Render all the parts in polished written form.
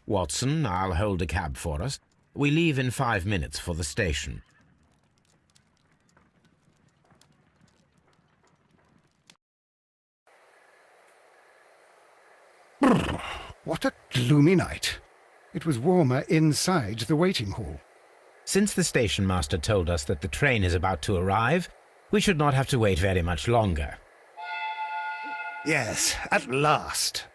Watson, I'll hold a cab for us. We leave in 5 minutes for the station. What a gloomy night. It was warmer inside the waiting hall. Since the station master told us that the train is about to arrive, we should not have to wait very much longer. Yes, at last.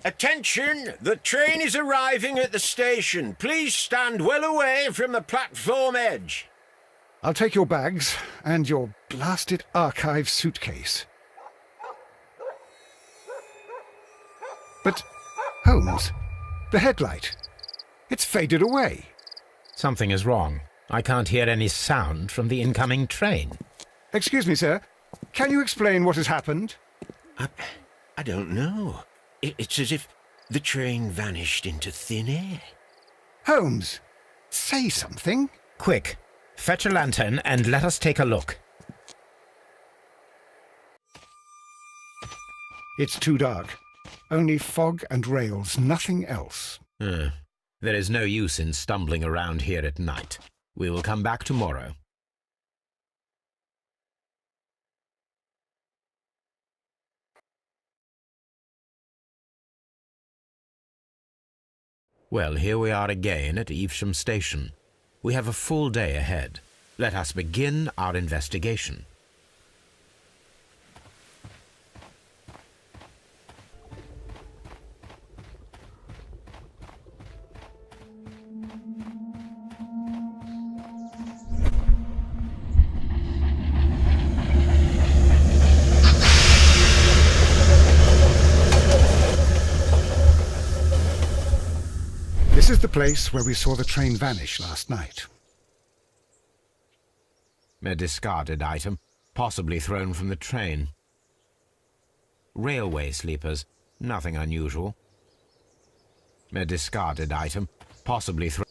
Attention! The train is arriving at the station. Please stand well away from the platform edge. I'll take your bags and your blasted archive suitcase. But, Holmes, the headlight. It's faded away. Something is wrong. I can't hear any sound from the incoming train. Excuse me, sir. Can you explain what has happened? I don't know. It's as if the train vanished into thin air. Holmes, say something. Quick, fetch a lantern and let us take a look. It's too dark. Only fog and rails, nothing else. There is no use in stumbling around here at night. We will come back tomorrow. Well, here we are again at Evesham Station. We have a full day ahead. Let us begin our investigation. This is the place where we saw the train vanish last night. A discarded item, possibly thrown from the train. Railway sleepers, nothing unusual. A discarded item, possibly thrown.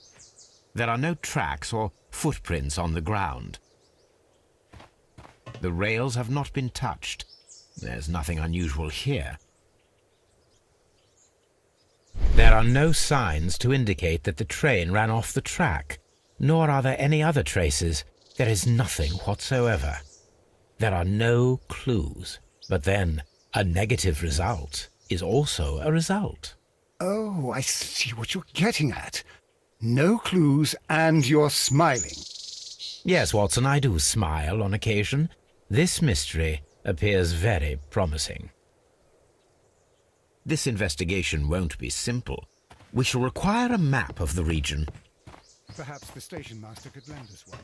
There are no tracks or footprints on the ground. The rails have not been touched. There's nothing unusual here. There are no signs to indicate that the train ran off the track, nor are there any other traces. There is nothing whatsoever. There are no clues. But then, a negative result is also a result. Oh, I see what you're getting at. No clues, and you're smiling. Yes, Watson, I do smile on occasion. This mystery appears very promising. This investigation won't be simple. We shall require a map of the region. Perhaps the station master could lend us one.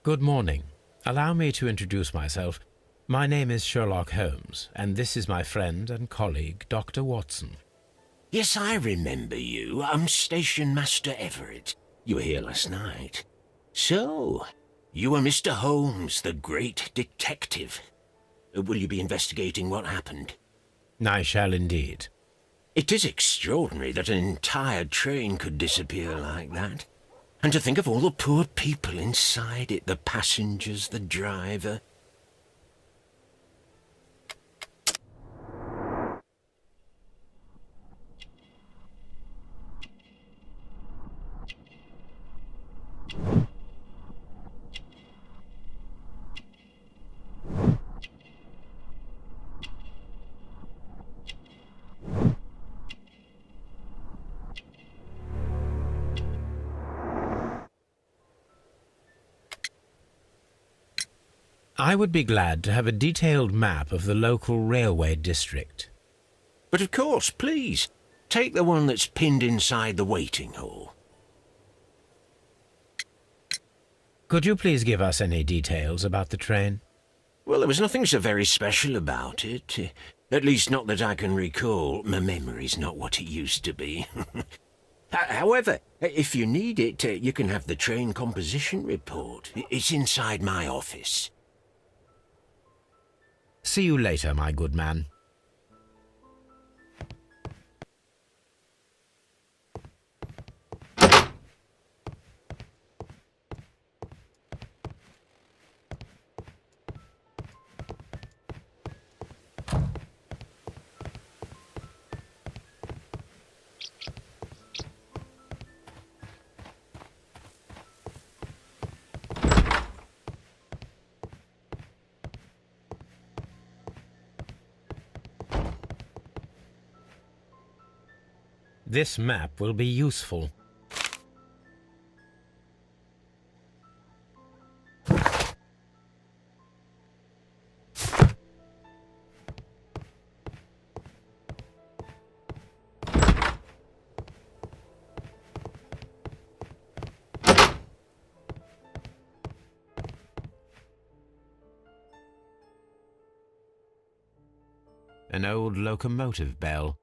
Good morning. Allow me to introduce myself. My name is Sherlock Holmes, and this is my friend and colleague, Dr. Watson. Yes, I remember you. I'm Station Master Everett. You were here last night. So, you are Mr. Holmes, the great detective. Will you be investigating what happened? I shall indeed. It is extraordinary that an entire train could disappear like that. And to think of all the poor people inside it, the passengers, the driver. I would be glad to have a detailed map of the local railway district. But of course, please, take the one that's pinned inside the waiting hall. Could you please give us any details about the train? Well, there was nothing so very special about it. At least not that I can recall. My memory's not what it used to be. However, if you need it, you can have the train composition report. It's inside my office. See you later, my good man. This map will be useful. An old locomotive bell.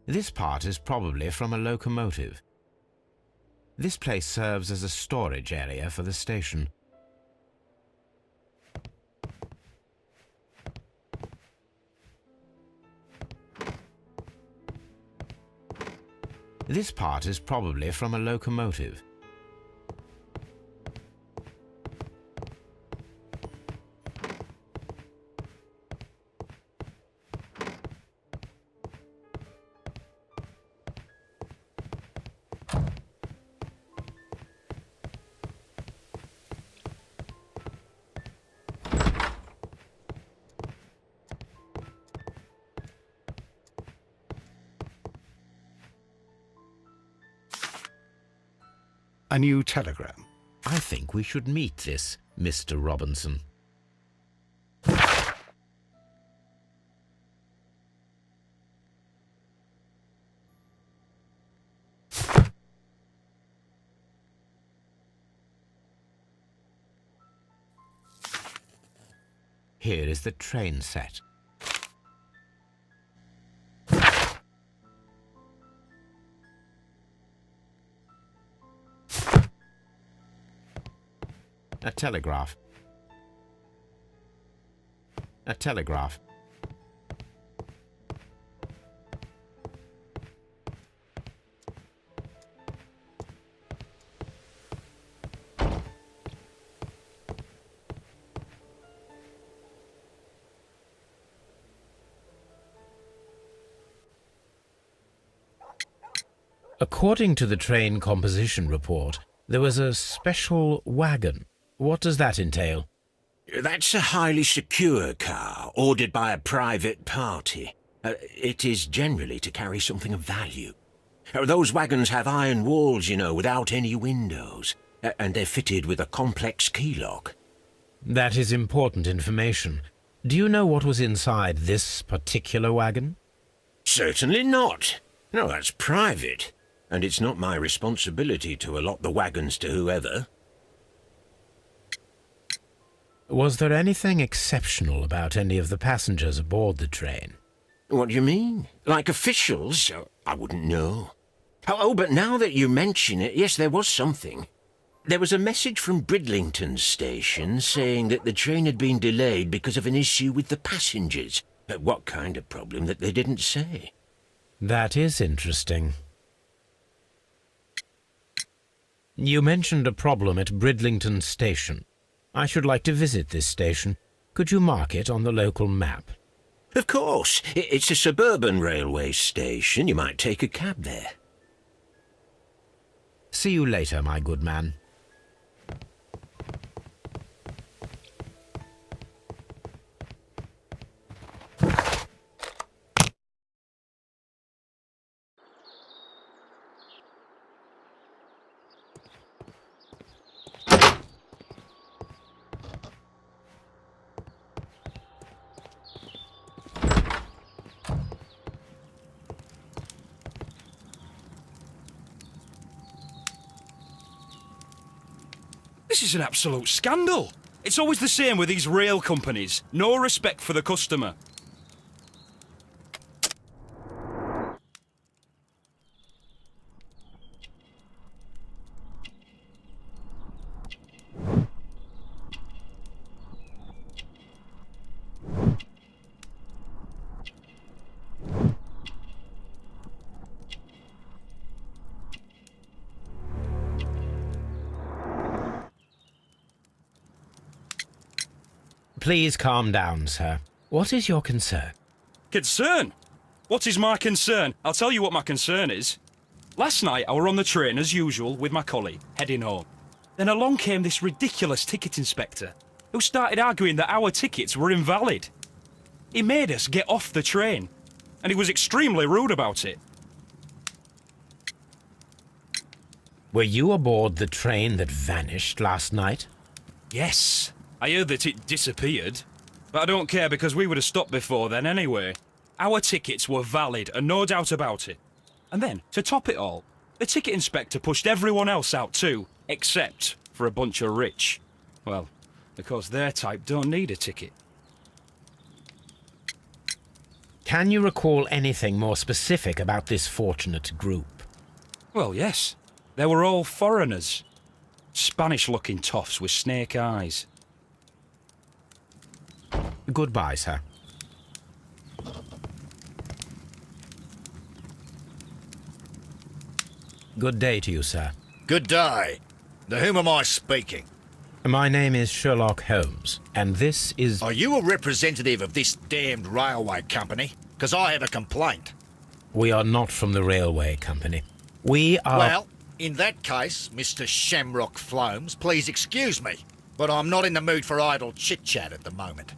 This part is probably from a locomotive. This place serves as a storage area for the station. This part is probably from a locomotive. A new telegram. I think we should meet this Mr. Robinson. Here is the train set. A telegraph. A telegraph. According to the train composition report, there was a special wagon. What does that entail? That's a highly secure car, ordered by a private party. It is generally to carry something of value. Those wagons have iron walls, you know, without any windows, and they're fitted with a complex key lock. That is important information. Do you know what was inside this particular wagon? Certainly not. No, that's private, and it's not my responsibility to allot the wagons to whoever. Was there anything exceptional about any of the passengers aboard the train? What do you mean? Like officials? I wouldn't know. Oh, but now that you mention it, yes, there was something. There was a message from Bridlington station saying that the train had been delayed because of an issue with the passengers. But what kind of problem that they didn't say? That is interesting. You mentioned a problem at Bridlington station. I should like to visit this station. Could you mark it on the local map? Of course. It's a suburban railway station. You might take a cab there. See you later, my good man. This is an absolute scandal. It's always the same with these rail companies. No respect for the customer. Please calm down, sir. What is your concern? Concern? What is my concern? I'll tell you what my concern is. Last night I were on the train as usual with my colleague, heading home. Then along came this ridiculous ticket inspector, who started arguing that our tickets were invalid. He made us get off the train, and he was extremely rude about it. Were you aboard the train that vanished last night? Yes, I heard that it disappeared. But I don't care because we would have stopped before then anyway. Our tickets were valid and no doubt about it. And then, to top it all, the ticket inspector pushed everyone else out too, except for a bunch of rich. Well, because their type don't need a ticket. Can you recall anything more specific about this fortunate group? Well, yes. They were all foreigners. Spanish-looking toffs with snake eyes. Goodbye, sir. Good day to you, sir. Good day. To whom am I speaking? My name is Sherlock Holmes, and this is... Are you a representative of this damned railway company? Because I have a complaint. We are not from the railway company. We are... Well, in that case, Mr. Shamrock Flomes, please excuse me, but I'm not in the mood for idle chit-chat at the moment.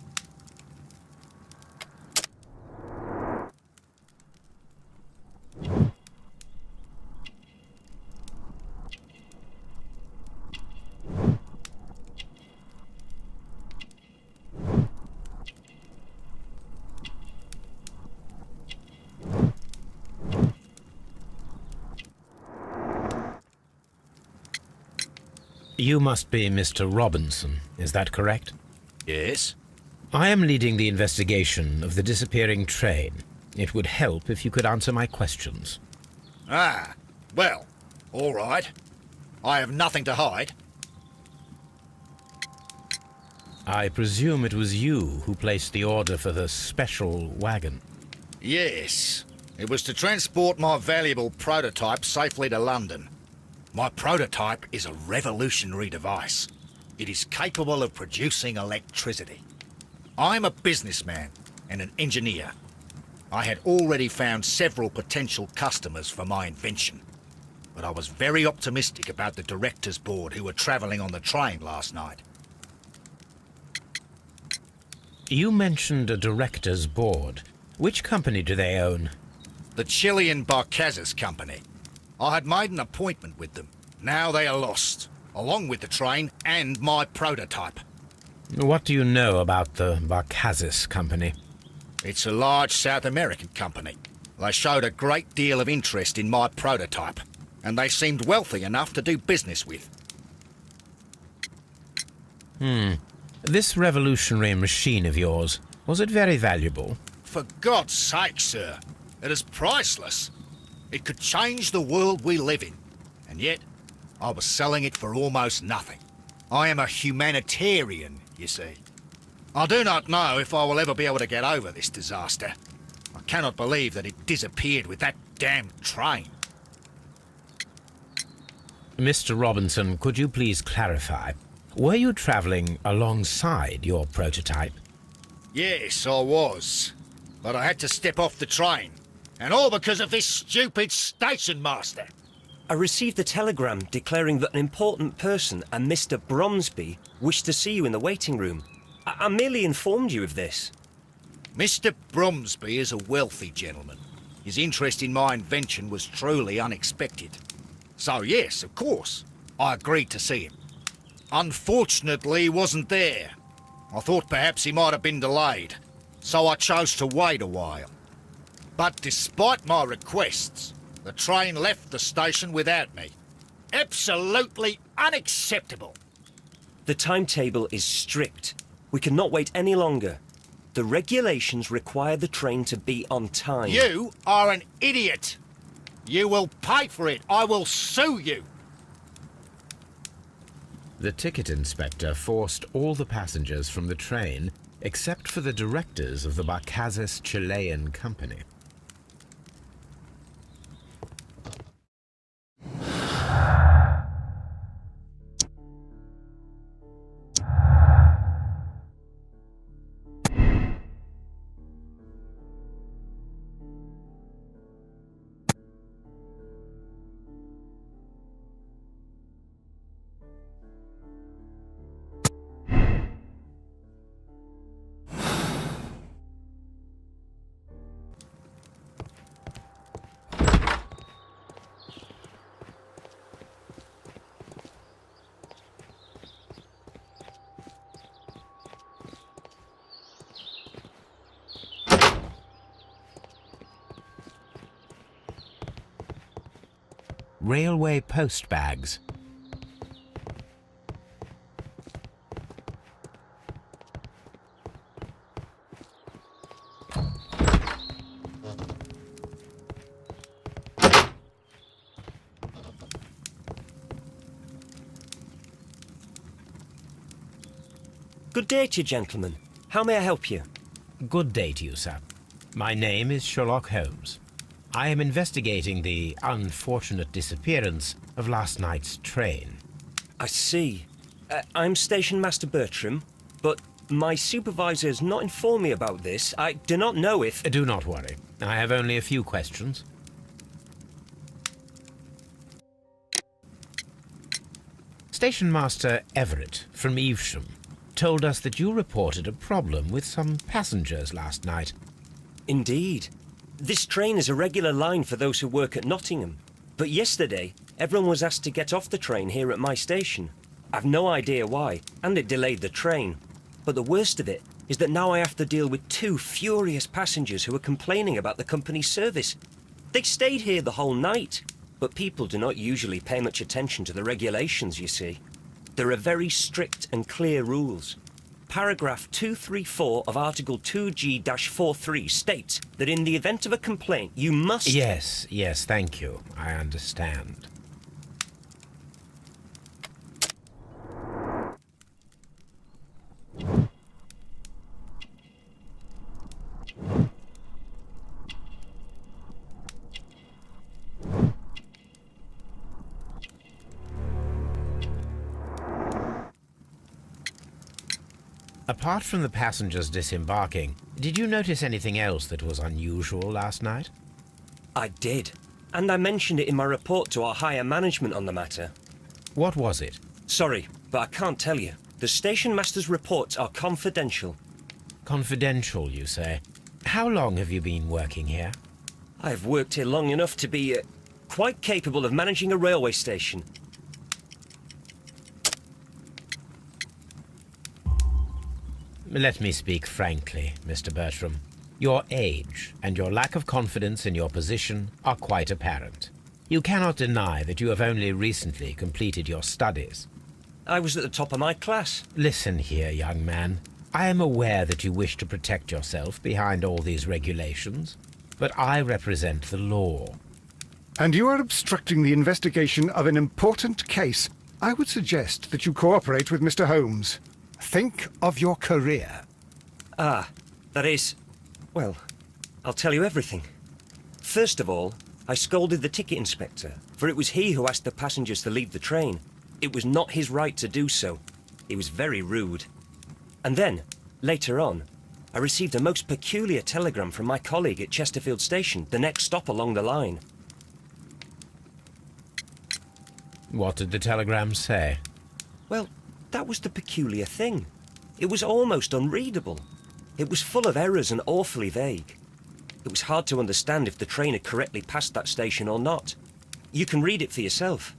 You must be Mr. Robinson, is that correct? Yes? I am leading the investigation of the disappearing train. It would help if you could answer my questions. Ah, well, all right. I have nothing to hide. I presume it was you who placed the order for the special wagon. Yes. It was to transport my valuable prototype safely to London. My prototype is a revolutionary device. It is capable of producing electricity. I'm a businessman and an engineer. I had already found several potential customers for my invention, but I was very optimistic about the directors' board who were travelling on the train last night. You mentioned a director's board. Which company do they own? The Chilean Barcazes Company. I had made an appointment with them. Now they are lost, along with the train and my prototype. What do you know about the Barcazes Company? It's a large South American company. They showed a great deal of interest in my prototype, and they seemed wealthy enough to do business with. This revolutionary machine of yours, was it very valuable? For God's sake, sir, it is priceless. It could change the world we live in, and yet I was selling it for almost nothing. I am a humanitarian, you see. I do not know if I will ever be able to get over this disaster. I cannot believe that it disappeared with that damned train. Mr. Robinson, could you please clarify? Were you travelling alongside your prototype? Yes, I was. But I had to step off the train. And all because of this stupid station master. I received a telegram declaring that an important person, a Mr. Bromsby, wished to see you in the waiting room. I merely informed you of this. Mr. Bromsby is a wealthy gentleman. His interest in my invention was truly unexpected. So yes, of course, I agreed to see him. Unfortunately, he wasn't there. I thought perhaps he might have been delayed, so I chose to wait a while. But despite my requests, the train left the station without me. Absolutely unacceptable. The timetable is strict. We cannot wait any longer. The regulations require the train to be on time. You are an idiot. You will pay for it. I will sue you. The ticket inspector forced all the passengers from the train except for the directors of the Barcazes Chilean Company. Railway post bags. Good day to you, gentlemen. How may I help you? Good day to you, sir. My name is Sherlock Holmes. I am investigating the unfortunate disappearance of last night's train. I see. I'm Station Master Bertram, but my supervisor has not informed me about this. I do not know if... Do not worry. I have only a few questions. Station Master Everett from Evesham told us that you reported a problem with some passengers last night. Indeed. This train is a regular line for those who work at Nottingham. But yesterday, everyone was asked to get off the train here at my station. I've no idea why, and it delayed the train. But the worst of it is that now I have to deal with 2 furious passengers who are complaining about the company's service. They stayed here the whole night, but people do not usually pay much attention to the regulations, you see. There are very strict and clear rules. Paragraph 234 of Article 2G-43 states that in the event of a complaint, you must... Yes, thank you. I understand. Apart from the passengers disembarking, did you notice anything else that was unusual last night? I did, and I mentioned it in my report to our higher management on the matter. What was it? Sorry, but I can't tell you. The station master's reports are confidential. Confidential, you say? How long have you been working here? I've worked here long enough to be quite capable of managing a railway station. Let me speak frankly, Mr. Bertram. Your age and your lack of confidence in your position are quite apparent. You cannot deny that you have only recently completed your studies. I was at the top of my class. Listen here, young man. I am aware that you wish to protect yourself behind all these regulations, but I represent the law. And you are obstructing the investigation of an important case. I would suggest that you cooperate with Mr. Holmes. Think of your career. Ah, that is... Well, I'll tell you everything. First of all, I scolded the ticket inspector, for it was he who asked the passengers to leave the train. It was not his right to do so. He was very rude. And then, later on, I received a most peculiar telegram from my colleague at Chesterfield Station, the next stop along the line. What did the telegram say? Well, that was the peculiar thing. It was almost unreadable. It was full of errors and awfully vague. It was hard to understand if the train had correctly passed that station or not. You can read it for yourself.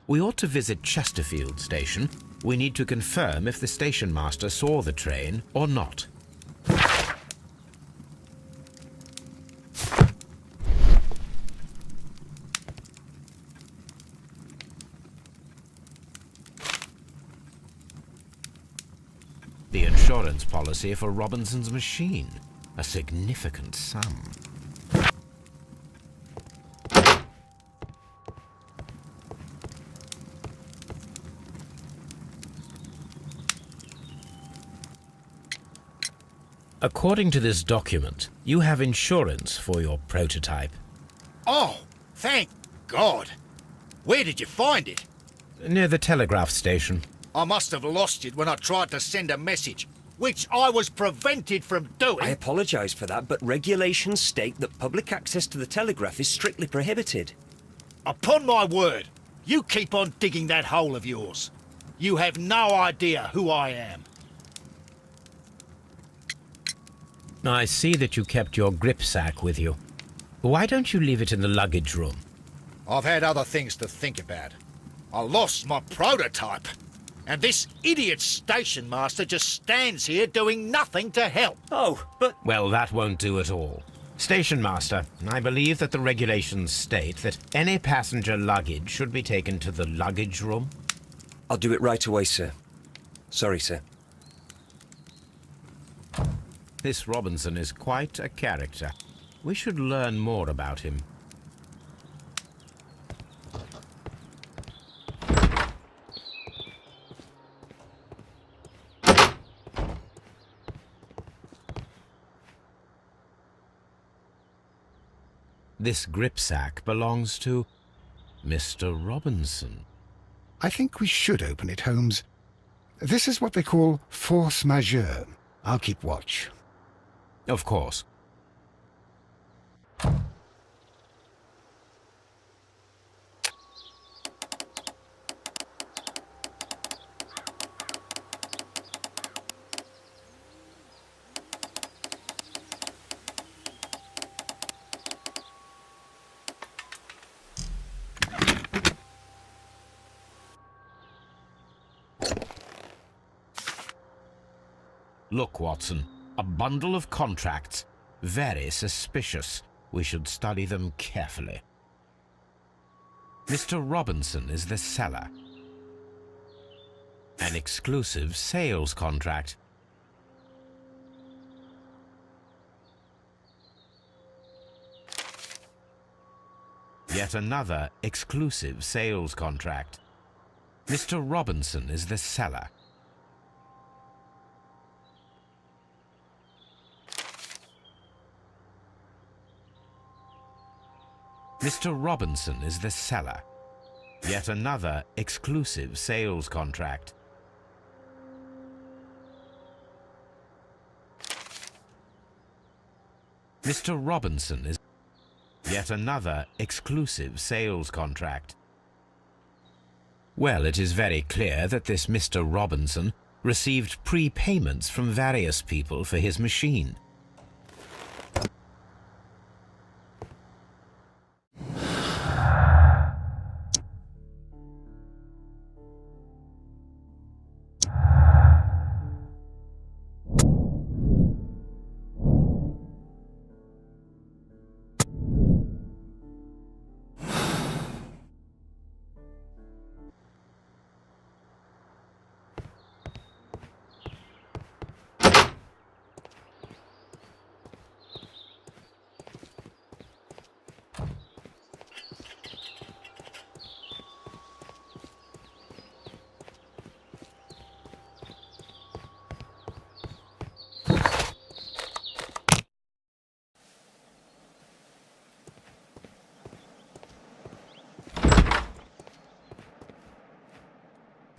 We ought to visit Chesterfield Station. We need to confirm if the station master saw the train or not. The insurance policy for Robinson's machine. A significant sum. According to this document, you have insurance for your prototype. Oh, thank God. Where did you find it? Near the telegraph station. I must have lost it when I tried to send a message, which I was prevented from doing. I apologise for that, but regulations state that public access to the telegraph is strictly prohibited. Upon my word, you keep on digging that hole of yours. You have no idea who I am. I see that you kept your grip sack with you. Why don't you leave it in the luggage room? I've had other things to think about. I lost my prototype. And this idiot station master just stands here doing nothing to help. Oh, but... Well, that won't do at all. Station Master, I believe that the regulations state that any passenger luggage should be taken to the luggage room. I'll do it right away, sir. Sorry, sir. This Robinson is quite a character. We should learn more about him. This gripsack belongs to Mr. Robinson. I think we should open it, Holmes. This is what they call force majeure. I'll keep watch. Of course. Look, Watson, a bundle of contracts. Very suspicious. We should study them carefully. Mr. Robinson is the seller. An exclusive sales contract. Yet another exclusive sales contract. Mr. Robinson is the seller. Mr. Robinson is the seller. Yet another exclusive sales contract. Mr. Robinson is yet another exclusive sales contract. Well, it is very clear that this Mr. Robinson received prepayments from various people for his machine.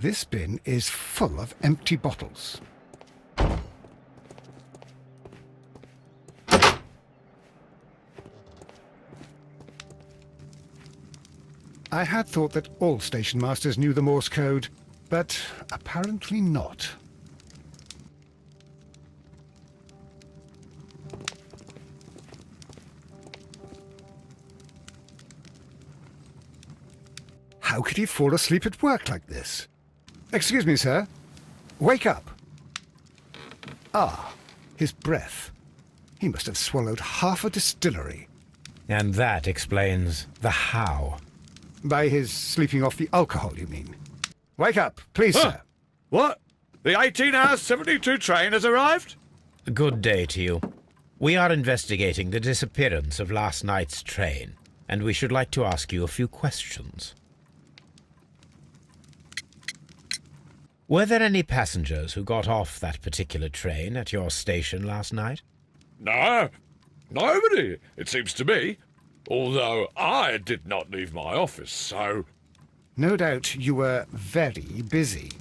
This bin is full of empty bottles. I had thought that all station masters knew the Morse code, but apparently not. How could he fall asleep at work like this? Excuse me, sir. Wake up. Ah, his breath. He must have swallowed half a distillery. And that explains the how. By his sleeping off the alcohol, you mean? Wake up, please, sir. What? The 18-hour 72 train has arrived? Good day to you. We are investigating the disappearance of last night's train, and we should like to ask you a few questions. Were there any passengers who got off that particular train at your station last night? No, nobody, it seems to me. Although I did not leave my office, so... No doubt you were very busy.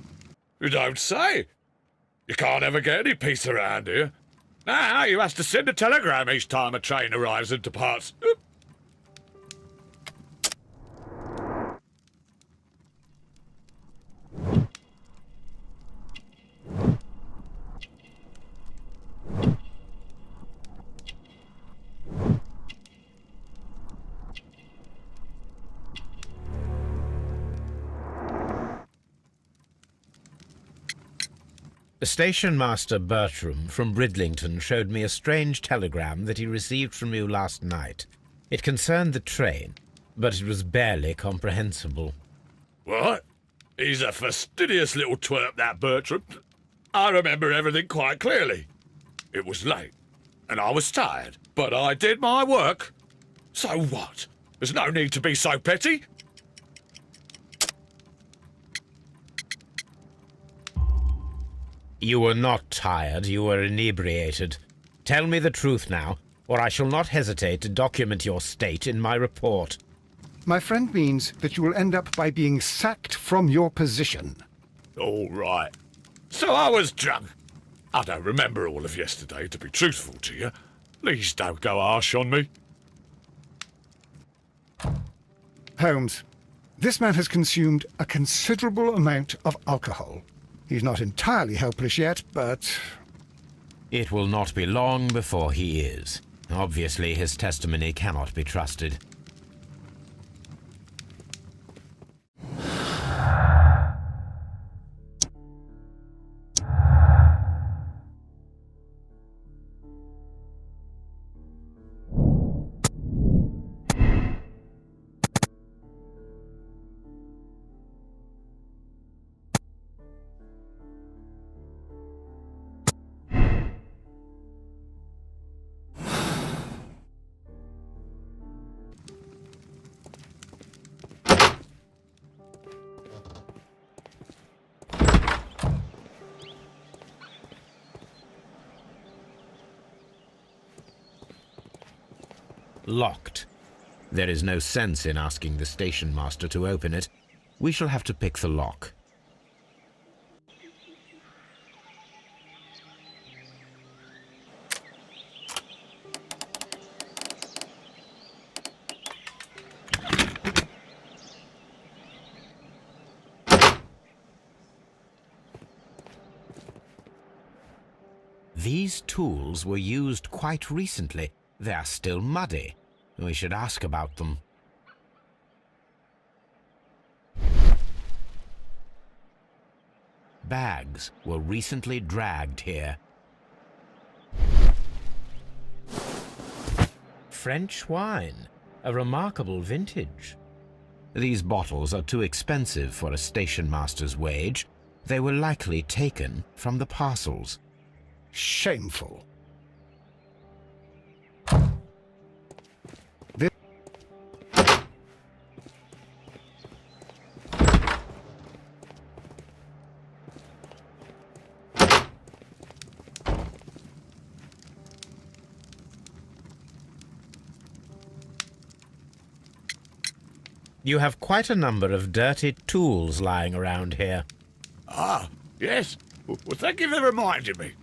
You don't say. You can't ever get any peace around here. Now you have to send a telegram each time a train arrives and departs. Station Master Bertram from Bridlington showed me a strange telegram that he received from you last night. It concerned the train, but it was barely comprehensible. What? He's a fastidious little twerp, that Bertram. I remember everything quite clearly. It was late, and I was tired, but I did my work. So what? There's no need to be so petty. You were not tired, you were inebriated. Tell me the truth now, or I shall not hesitate to document your state in my report. My friend means that you will end up by being sacked from your position. All right. So I was drunk. I don't remember all of yesterday, to be truthful to you. Please don't go harsh on me. Holmes, this man has consumed a considerable amount of alcohol. He's not entirely helpless yet, but... It will not be long before he is. Obviously, his testimony cannot be trusted. Locked. There is no sense in asking the station master to open it. We shall have to pick the lock. These tools were used quite recently. They are still muddy. We should ask about them. Bags were recently dragged here. French wine, a remarkable vintage. These bottles are too expensive for a station master's wage. They were likely taken from the parcels. Shameful. You have quite a number of dirty tools lying around here. Ah, yes. Well, thank you for reminding me.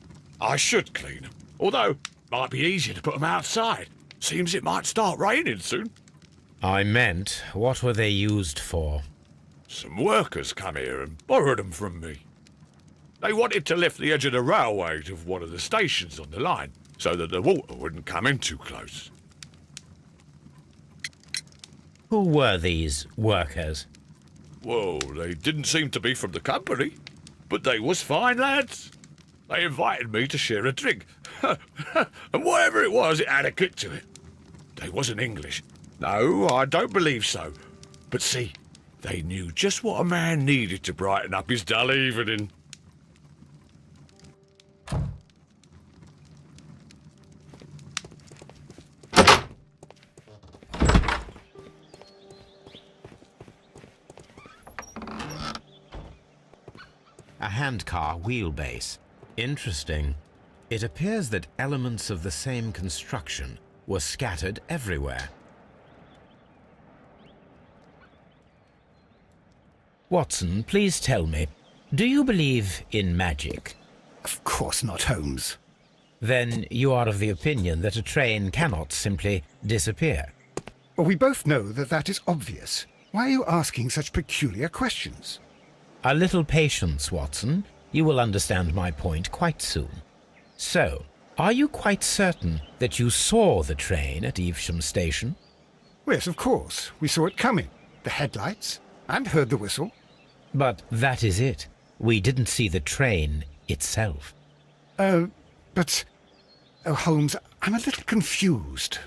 I should clean them. Although, it might be easier to put them outside. Seems it might start raining soon. I meant, what were they used for? Some workers come here and borrowed them from me. They wanted to lift the edge of the railway to one of the stations on the line, so that the water wouldn't come in too close. Who were these workers? Well, they didn't seem to be from the company, but they was fine lads. They invited me to share a drink, and whatever it was, it had a kick to it. They wasn't English. No, I don't believe so. But see, they knew just what a man needed to brighten up his dull evening. A handcar wheelbase. Interesting. It appears that elements of the same construction were scattered everywhere. Watson, please tell me, do you believe in magic? Of course not, Holmes. Then you are of the opinion that a train cannot simply disappear. Well, we both know that that is obvious. Why are you asking such peculiar questions? A little patience, Watson. You will understand my point quite soon. So, are you quite certain that you saw the train at Evesham Station? Yes, of course. We saw it coming. The headlights, and heard the whistle. But that is it. We didn't see the train itself. But... Oh, Holmes, I'm a little confused.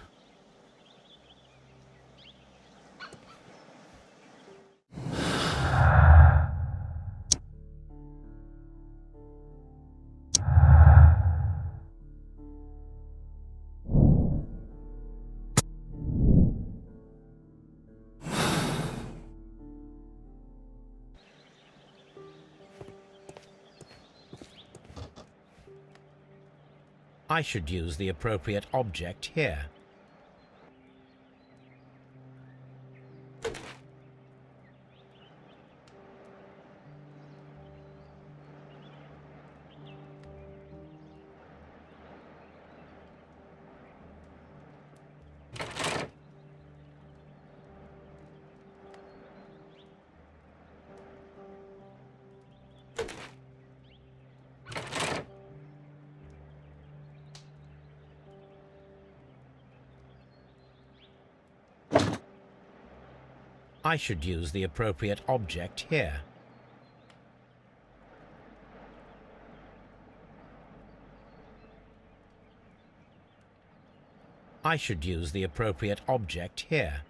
I should use the appropriate object here. I should use the appropriate object here. I should use the appropriate object here.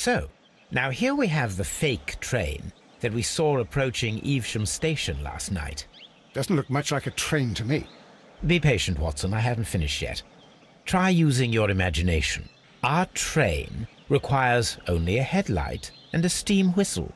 So, now here we have the fake train that we saw approaching Evesham Station last night. Doesn't look much like a train to me. Be patient, Watson, I haven't finished yet. Try using your imagination. Our train requires only a headlight and a steam whistle.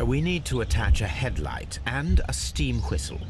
We need to attach a headlight and a steam whistle.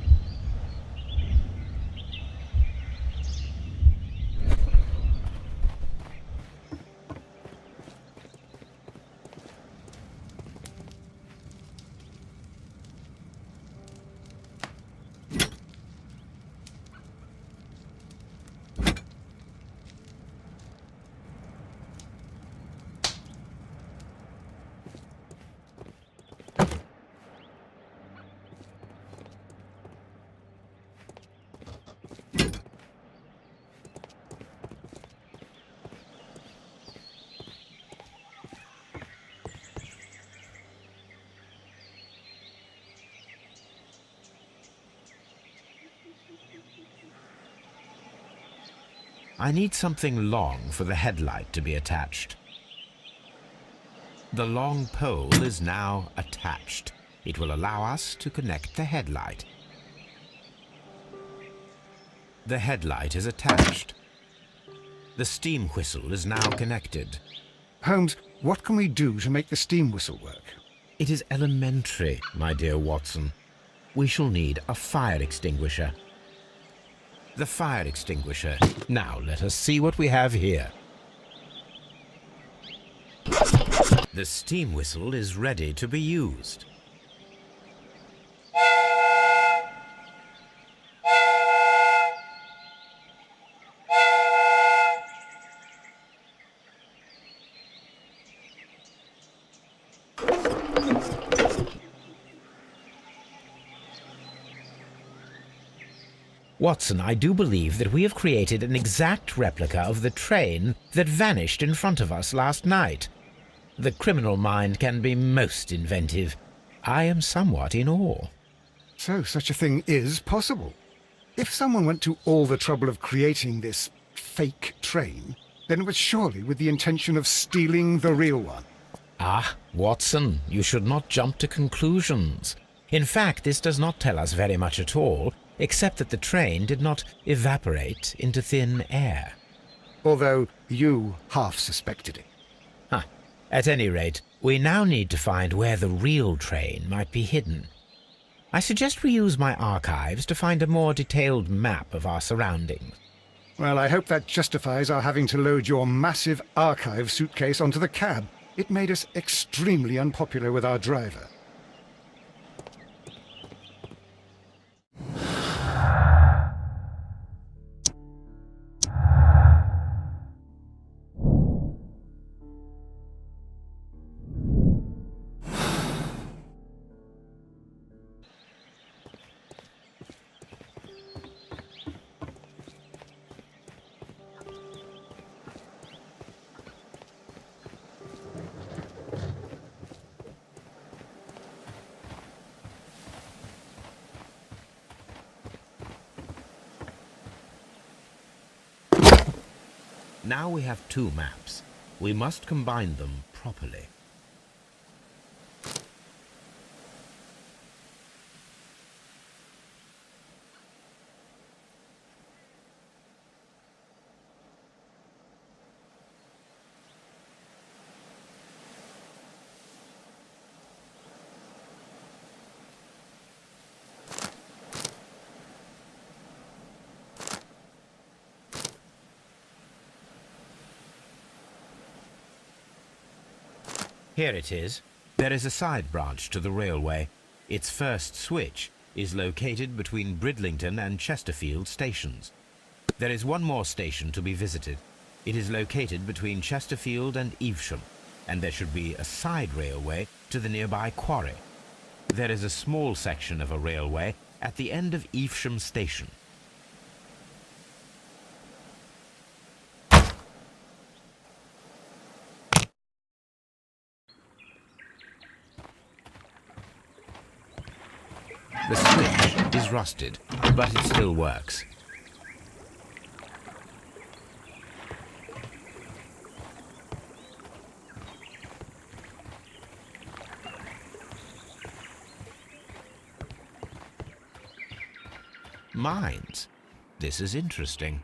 I need something long for the headlight to be attached. The long pole is now attached. It will allow us to connect the headlight. The headlight is attached. The steam whistle is now connected. Holmes, what can we do to make the steam whistle work? It is elementary, my dear Watson. We shall need a fire extinguisher. The fire extinguisher. Now let us see what we have here. The steam whistle is ready to be used. Watson, I do believe that we have created an exact replica of the train that vanished in front of us last night. The criminal mind can be most inventive. I am somewhat in awe. So such a thing is possible. If someone went to all the trouble of creating this fake train, then it was surely with the intention of stealing the real one. Ah, Watson, you should not jump to conclusions. In fact, this does not tell us very much at all, except that the train did not evaporate into thin air. Although you half suspected it. At any rate, we now need to find where the real train might be hidden. I suggest we use my archives to find a more detailed map of our surroundings. Well, I hope that justifies our having to load your massive archive suitcase onto the cab. It made us extremely unpopular with our driver. Now we have two maps. We must combine them properly. Here it is. There is a side branch to the railway. Its first switch is located between Bridlington and Chesterfield stations. There is one more station to be visited. It is located between Chesterfield and Evesham, and there should be a side railway to the nearby quarry. There is a small section of a railway at the end of Evesham station. The switch is rusted, but it still works. Mines. This is interesting.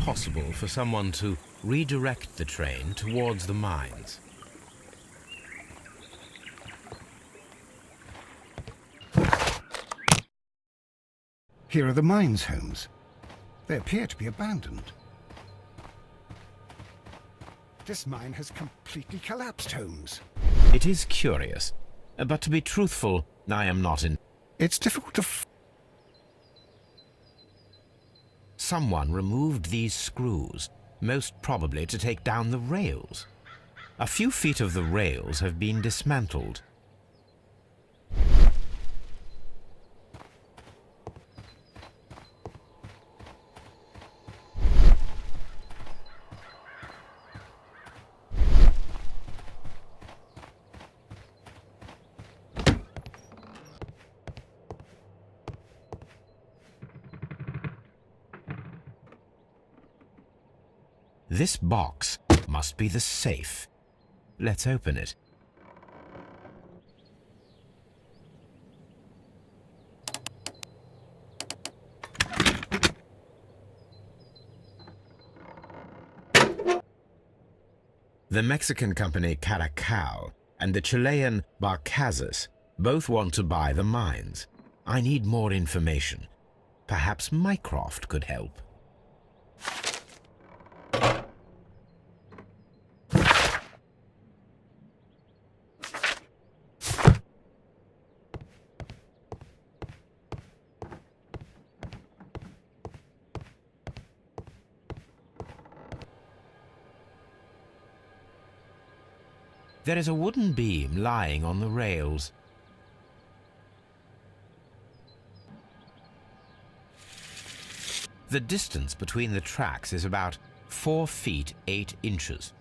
Possible for someone to redirect the train towards the mines. Here are the mines, Holmes. They appear to be abandoned. This mine has completely collapsed, Holmes. It is curious, but to be truthful, I am not in... It's difficult to... Someone removed these screws, most probably to take down the rails. A few feet of the rails have been dismantled. This box must be the safe. Let's open it. The Mexican company Caracal and the Chilean Barcazas both want to buy the mines. I need more information. Perhaps Mycroft could help. There is a wooden beam lying on the rails. The distance between the tracks is about 4 feet 8 inches.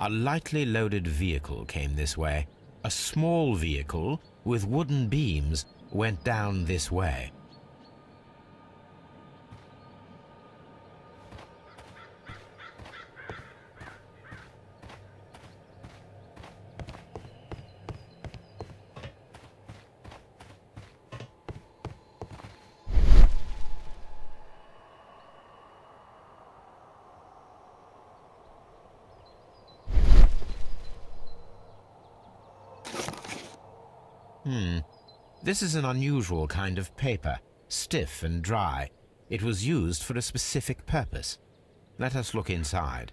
A lightly loaded vehicle came this way. A small vehicle with wooden beams went down this way. This is an unusual kind of paper, stiff and dry. It was used for a specific purpose. Let us look inside.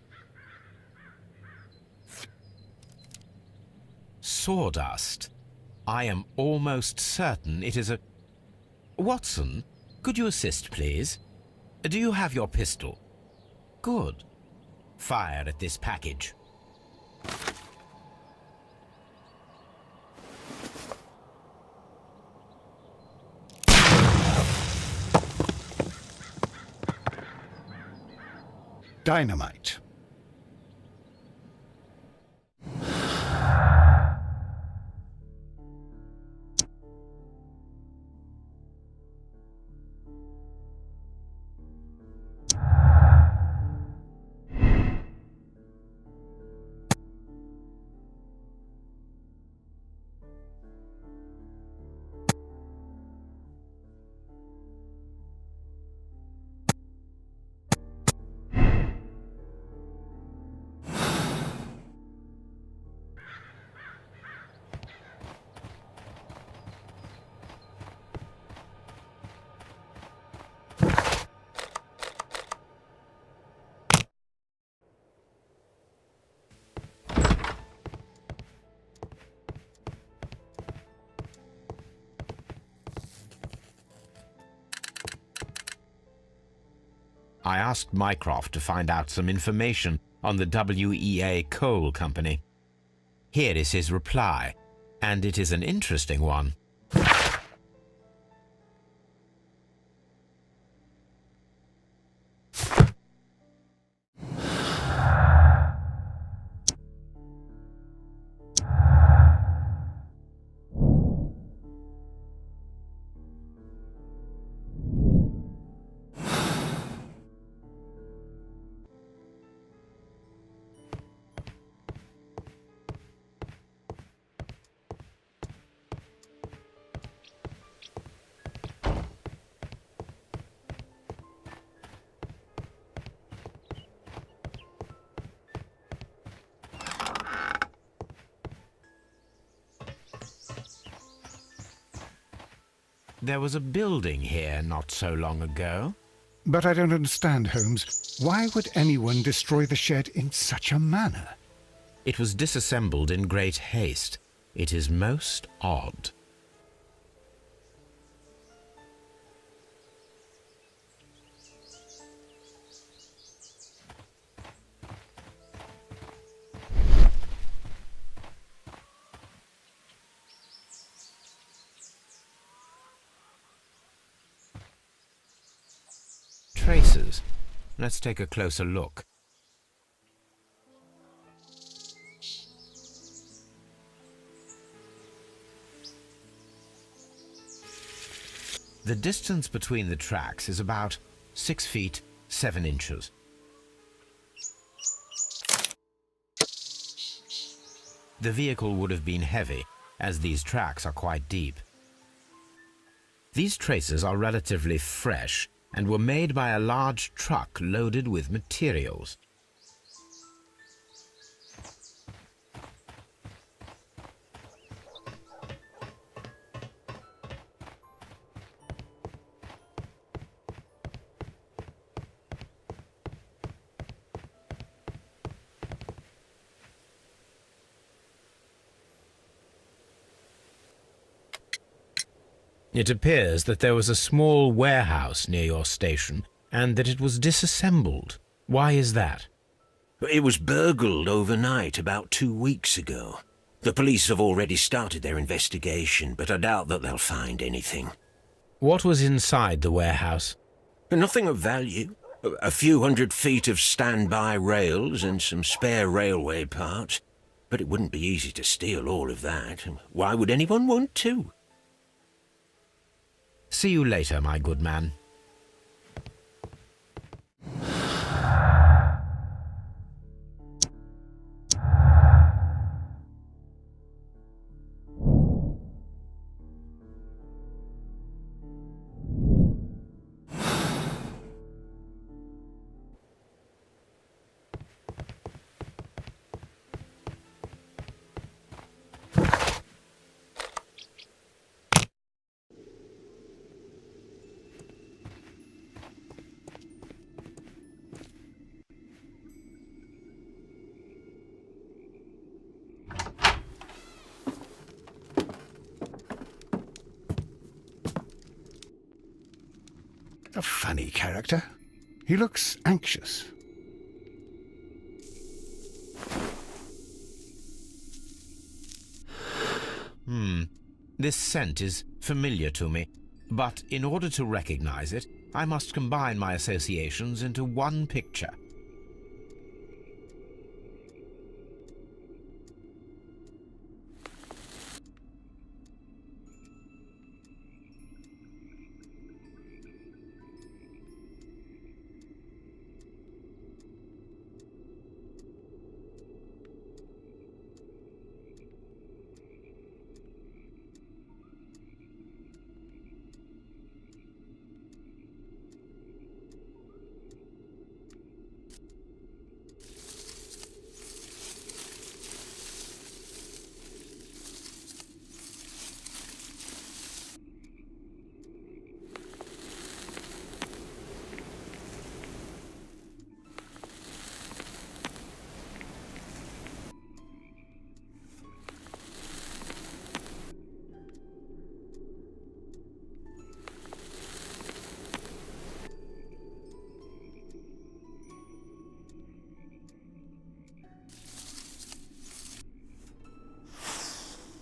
Sawdust. I am almost certain it is a... Watson, could you assist, please? Do you have your pistol? Good. Fire at this package. Dynamite. I asked Mycroft to find out some information on the WEA Coal Company. Here is his reply, and it is an interesting one. There was a building here not so long ago. But I don't understand, Holmes. Why would anyone destroy the shed in such a manner? It was disassembled in great haste. It is most odd. Traces. Let's take a closer look. The distance between the tracks is about 6 feet 7 inches. The vehicle would have been heavy, as these tracks are quite deep. These traces are relatively fresh and were made by a large truck loaded with materials. It appears that there was a small warehouse near your station and that it was disassembled. Why is that? It was burgled overnight about 2 weeks ago. The police have already started their investigation, but I doubt that they'll find anything. What was inside the warehouse? Nothing of value. A few 100 feet of standby rails and some spare railway parts. But it wouldn't be easy to steal all of that. Why would anyone want to? See you later, my good man. A funny character. He looks anxious. This scent is familiar to me, but in order to recognize it, I must combine my associations into one picture.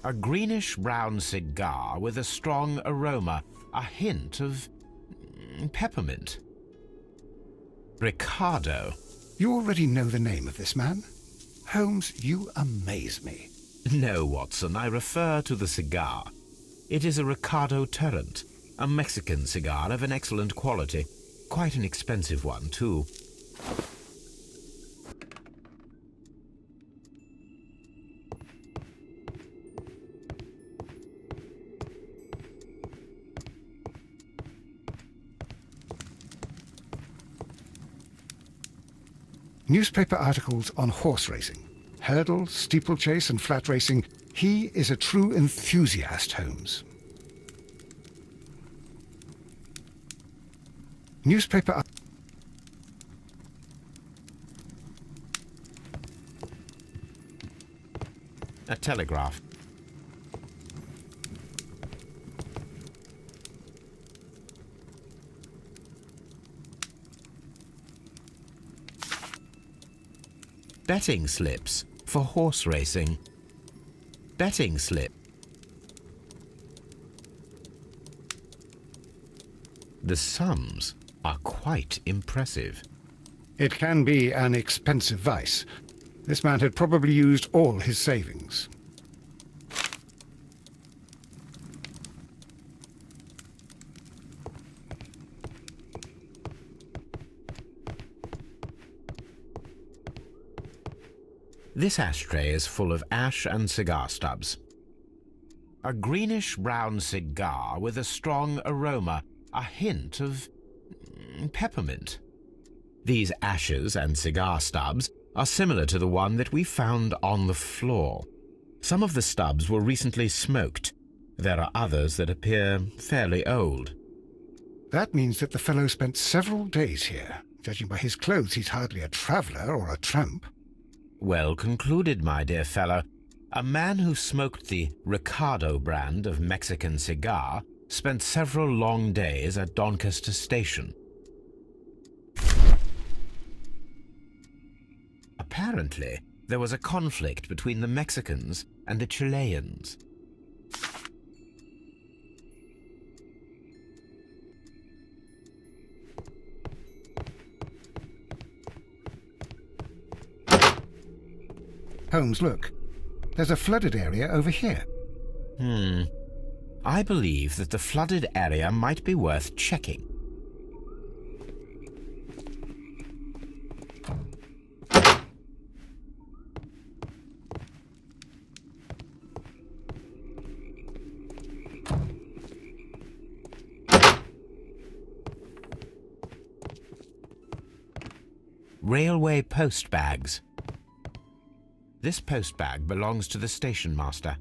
A greenish-brown cigar with a strong aroma, a hint of peppermint. Ricardo. You already know the name of this man? Holmes, you amaze me. No, Watson, I refer to the cigar. It is a Ricardo Turrent, a Mexican cigar of an excellent quality. Quite an expensive one, too. Newspaper articles on horse racing, hurdle, steeplechase and flat racing. He is a true enthusiast, Holmes. Newspaper... A telegraph. Betting slips for horse racing. Betting slip. The sums are quite impressive. It can be an expensive vice. This man had probably used all his savings. This ashtray is full of ash and cigar stubs. A greenish-brown cigar with a strong aroma, a hint of peppermint. These ashes and cigar stubs are similar to the one that we found on the floor. Some of the stubs were recently smoked. There are others that appear fairly old. That means that the fellow spent several days here. Judging by his clothes, he's hardly a traveller or a tramp. Well concluded, my dear fellow. A man who smoked the Ricardo brand of Mexican cigar spent several long days at Doncaster Station. Apparently, there was a conflict between the Mexicans and the Chileans. Holmes, look. There's a flooded area over here. I believe that the flooded area might be worth checking. Railway post bags. This post bag belongs to the station master.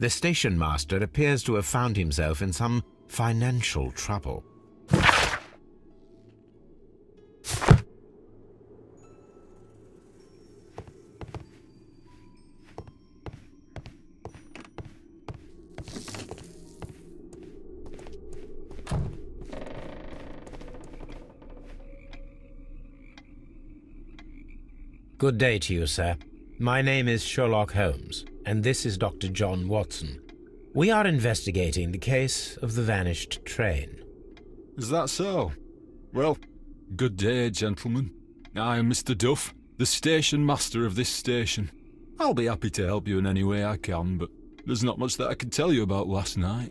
The station master appears to have found himself in some financial trouble. Good day to you, sir. My name is Sherlock Holmes, and this is Dr. John Watson. We are investigating the case of the vanished train. Is that so? Well, good day, gentlemen. I am Mr. Duff, the station master of this station. I'll be happy to help you in any way I can, but there's not much that I can tell you about last night.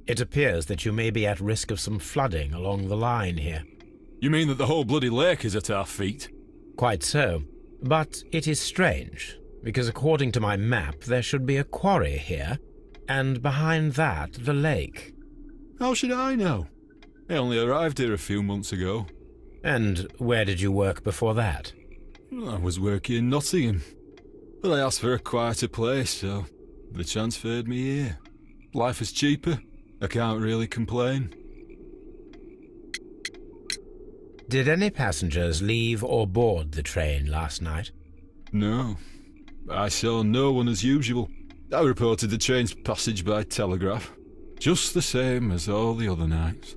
It appears that you may be at risk of some flooding along the line here. You mean that the whole bloody lake is at our feet? Quite so. But it is strange, because according to my map there should be a quarry here, and behind that the lake. How should I know? I only arrived here a few months ago. And where did you work before that? I was working in Nottingham, but I asked for a quieter place, so they transferred me here. Life is cheaper. I can't really complain. Did any passengers leave or board the train last night? No. I saw no one as usual. I reported the train's passage by telegraph, just the same as all the other nights.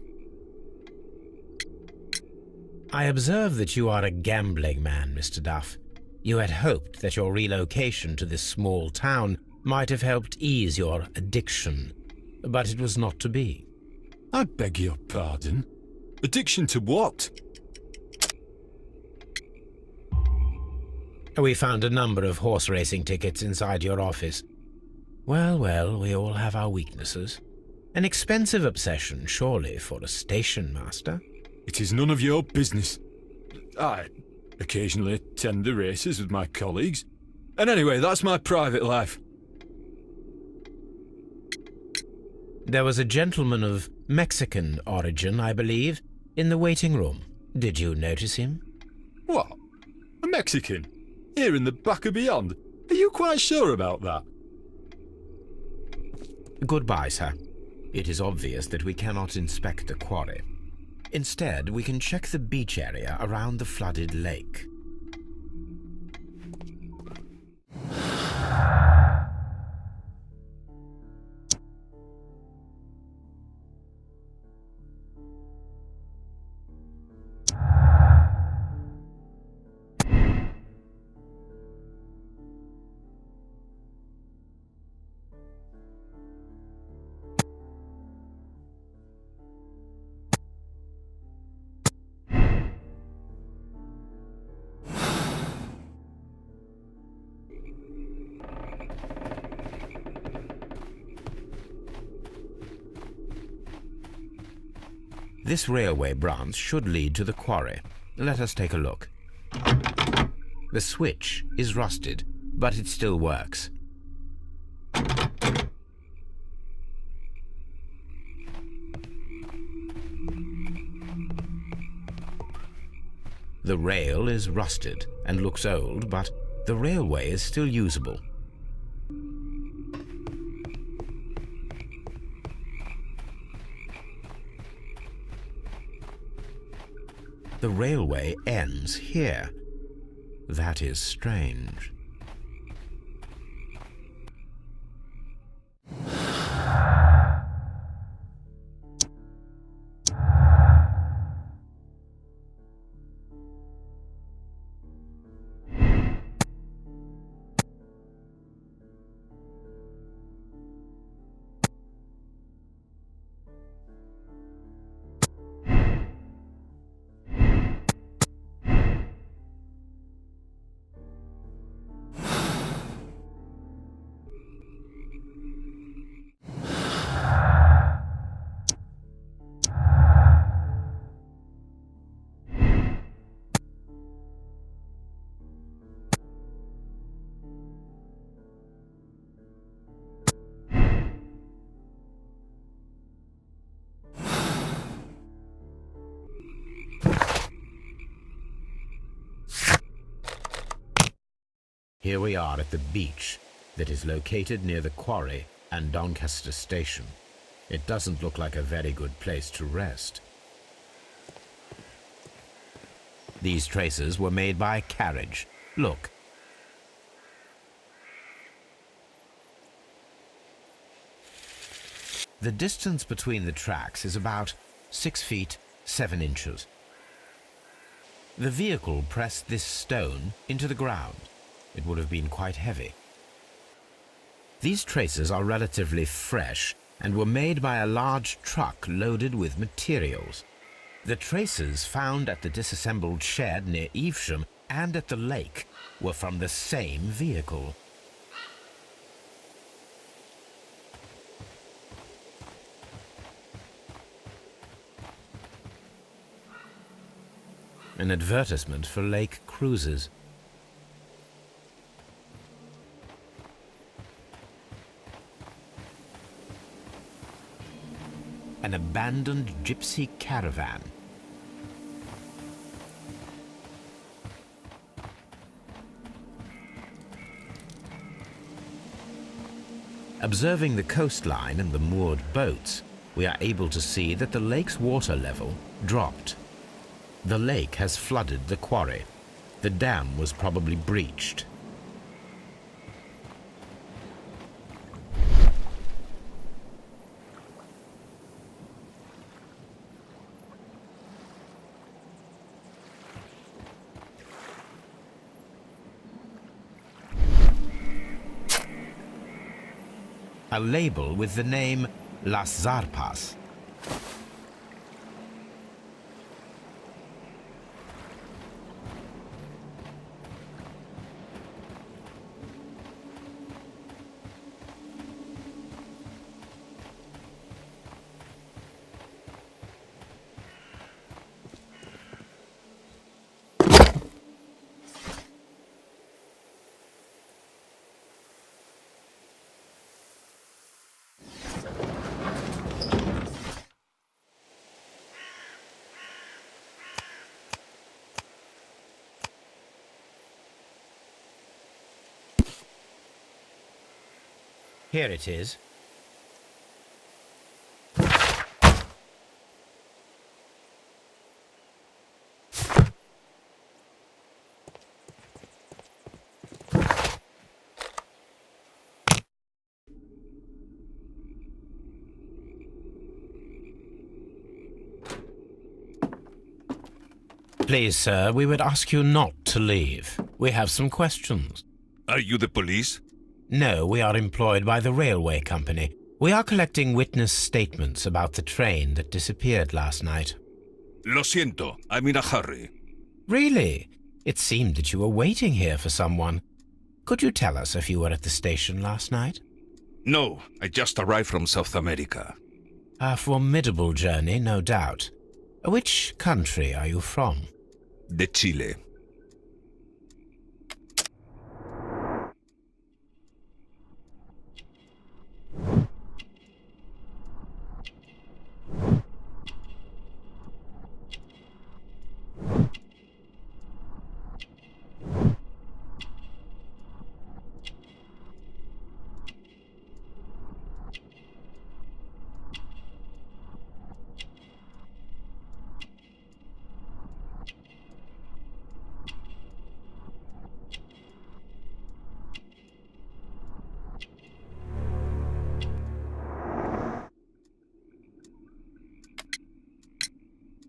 I observe that you are a gambling man, Mr. Duff. You had hoped that your relocation to this small town might have helped ease your addiction, but it was not to be. I beg your pardon? Addiction to what? We found a number of horse racing tickets inside your office. Well, we all have our weaknesses. An expensive obsession, surely, for a station master. It is none of your business. I occasionally attend the races with my colleagues. And anyway, that's my private life. There was a gentleman of Mexican origin, I believe, in the waiting room. Did you notice him? What? A Mexican? Here in the back of beyond? Are you quite sure about that? Goodbye, sir. It is obvious that we cannot inspect the quarry. Instead, we can check the beach area around the flooded lake. This railway branch should lead to the quarry. Let us take a look. The switch is rusted, but it still works. The rail is rusted and looks old, but the railway is still usable. The railway ends here. That is strange. Here we are at the beach that is located near the quarry and Doncaster Station. It doesn't look like a very good place to rest. These traces were made by a carriage. Look. The distance between the tracks is about 6 feet 7 inches. The vehicle pressed this stone into the ground. It would have been quite heavy. These traces are relatively fresh and were made by a large truck loaded with materials. The traces found at the disassembled shed near Evesham and at the lake were from the same vehicle. An advertisement for lake cruises. An abandoned gypsy caravan. Observing the coastline and the moored boats, we are able to see that the lake's water level dropped. The lake has flooded the quarry. The dam was probably breached. A label with the name Las Zarpas. Here it is. Please, sir, we would ask you not to leave. We have some questions. Are you the police? No, we are employed by the railway company. We are collecting witness statements about the train that disappeared last night. Lo siento, I'm in a hurry. Really? It seemed that you were waiting here for someone. Could you tell us if you were at the station last night? No, I just arrived from South America. A formidable journey, no doubt. Which country are you from? De Chile.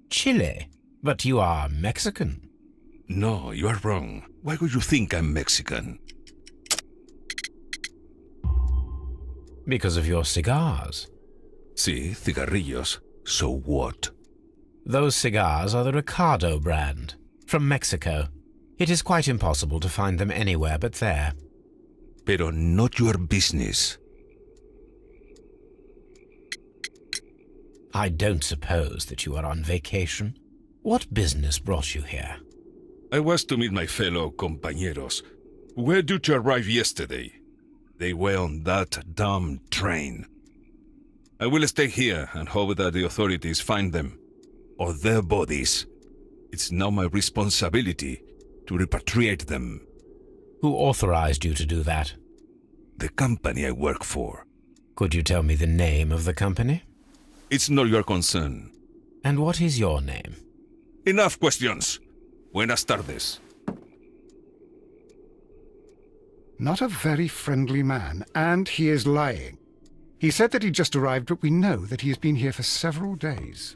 Chile? But you are Mexican. No, you are wrong. Why would you think I'm Mexican? Because of your cigars. Sí, cigarrillos. So what? Those cigars are the Ricardo brand, from Mexico. It is quite impossible to find them anywhere but there. Pero not your business. I don't suppose that you are on vacation. What business brought you here? I was to meet my fellow compañeros, who were due to arrive yesterday. They were on that damn train. I will stay here and hope that the authorities find them, or their bodies. It's now my responsibility to repatriate them. Who authorized you to do that? The company I work for. Could you tell me the name of the company? It's not your concern. And what is your name? Enough questions. Buenas tardes. Not a very friendly man, and he is lying. He said that he just arrived, but we know that he has been here for several days.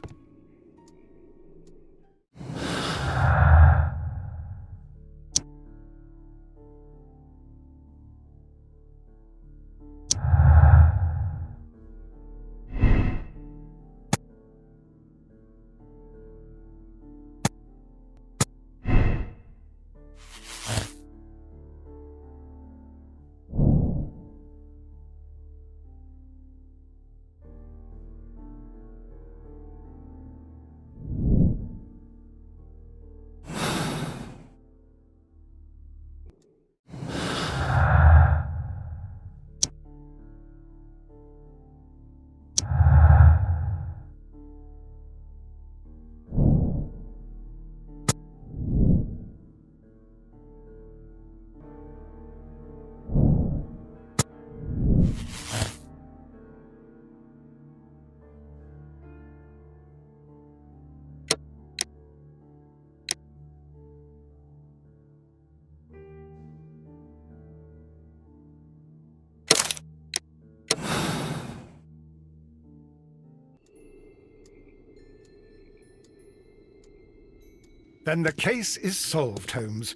Then the case is solved, Holmes.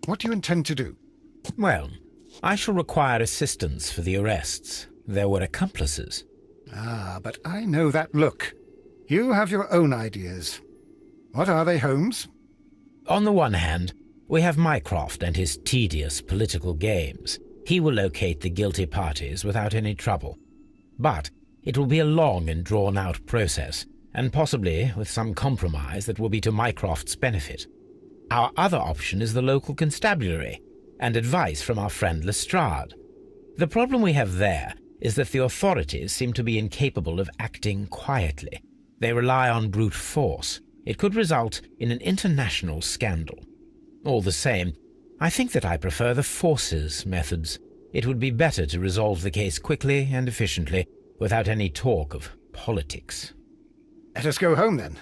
What do you intend to do? Well, I shall require assistance for the arrests. There were accomplices. Ah, but I know that look. You have your own ideas. What are they, Holmes? On the one hand, we have Mycroft and his tedious political games. He will locate the guilty parties without any trouble. But it will be a long and drawn-out process, and possibly with some compromise that will be to Mycroft's benefit. Our other option is the local constabulary, and advice from our friend Lestrade. The problem we have there is that the authorities seem to be incapable of acting quietly. They rely on brute force. It could result in an international scandal. All the same, I think that I prefer the forces methods. It would be better to resolve the case quickly and efficiently, without any talk of politics. Let us go home, then.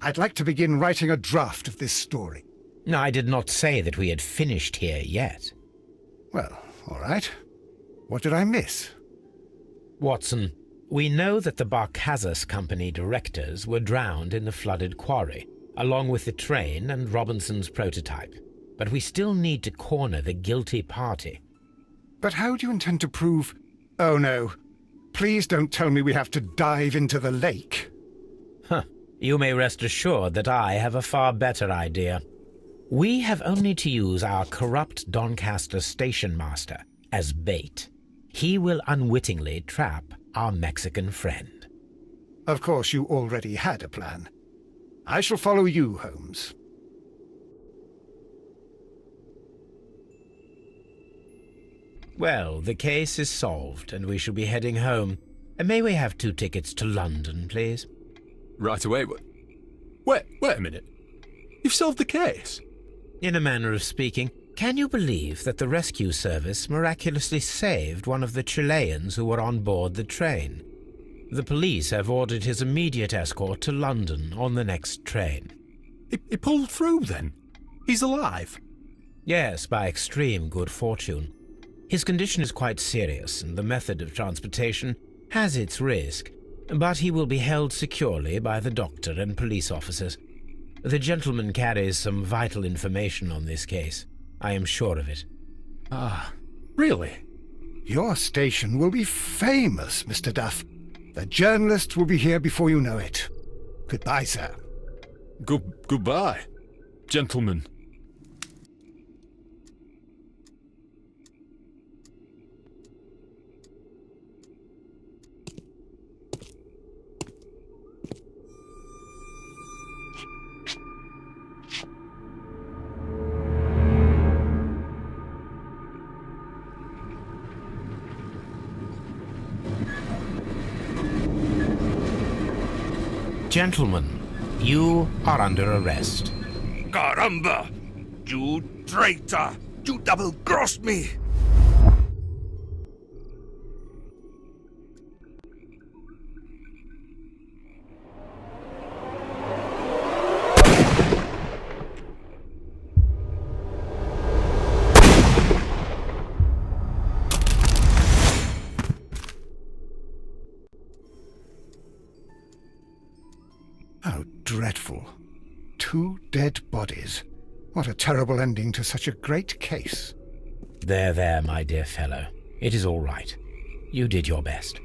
I'd like to begin writing a draft of this story. I did not say that we had finished here yet. Well, all right. What did I miss? Watson, we know that the Barcazas Company directors were drowned in the flooded quarry, along with the train and Robinson's prototype. But we still need to corner the guilty party. But how do you intend to prove... Oh, no. Please don't tell me we have to dive into the lake. You may rest assured that I have a far better idea. We have only to use our corrupt Doncaster station master as bait. He will unwittingly trap our Mexican friend. Of course, you already had a plan. I shall follow you, Holmes. Well, the case is solved, and we shall be heading home. May we have 2 tickets to London, please? Right away. Wait a minute. You've solved the case? In a manner of speaking, can you believe that the rescue service miraculously saved one of the Chileans who were on board the train? The police have ordered his immediate escort to London on the next train. He pulled through, then? He's alive? Yes, by extreme good fortune. His condition is quite serious, and the method of transportation has its risk, but he will be held securely by the doctor and police officers. The gentleman carries some vital information on this case. I am sure of it. Ah, really? Your station will be famous, Mr. Duff. The journalists will be here before you know it. Goodbye, sir. Goodbye, gentlemen. Gentlemen, you are under arrest. Caramba! You traitor! You double-crossed me! How dreadful. 2 dead bodies. What a terrible ending to such a great case. There, my dear fellow. It is all right. You did your best.